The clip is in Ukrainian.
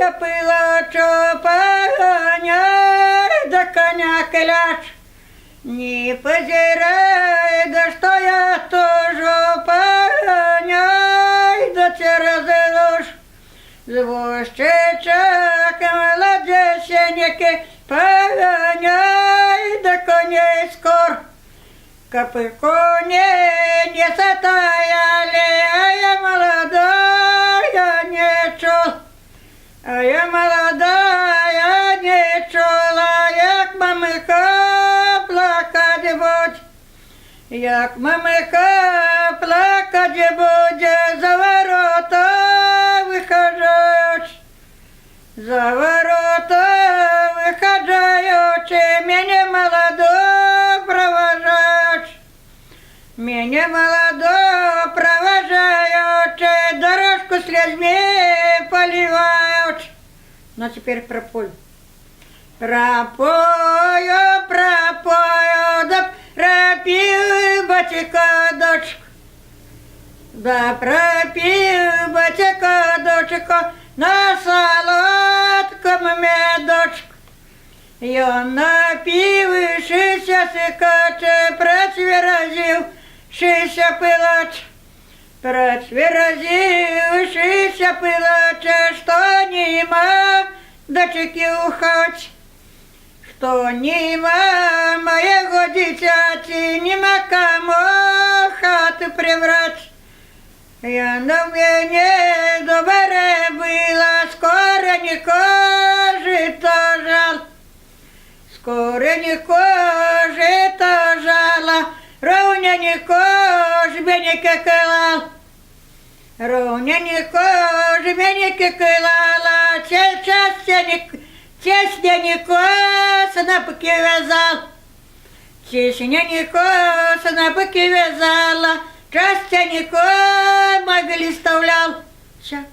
я пила, що поганяй, до коня кляч. Не позирай, да что я тоже поганяй, да через ложь. Звозчичок, молодесенький, поганяй, да коней скор. Копы коней не затаяли, а я молодая не чул. А я молодая не чула, як мамика плакать будь. Як мамика плакать буде, за ворота виходжають. За ворота виходжаючи, мене молодо провожають. Мене молодо провожаючи, дорожку слезьми поливають. Ну, теперь пропой. Пропою, пропою, да пропью, батька, дочка. Да пропью, батька, дочка, на солодком медочку. Я напившися сикаче, працверозившися пилач. Працверозившися пилаче, что нема дочки ухач. Что нема моего дитяти, нема кому хату прибрать. Я на мене добре была, скоренько жито жал. Скоренько жито жала, ровненько жменьки килал. Ровненько жменьки килала, честненько снопки вязал. Честненько снопки вязала, частенько могли вставлял. Все.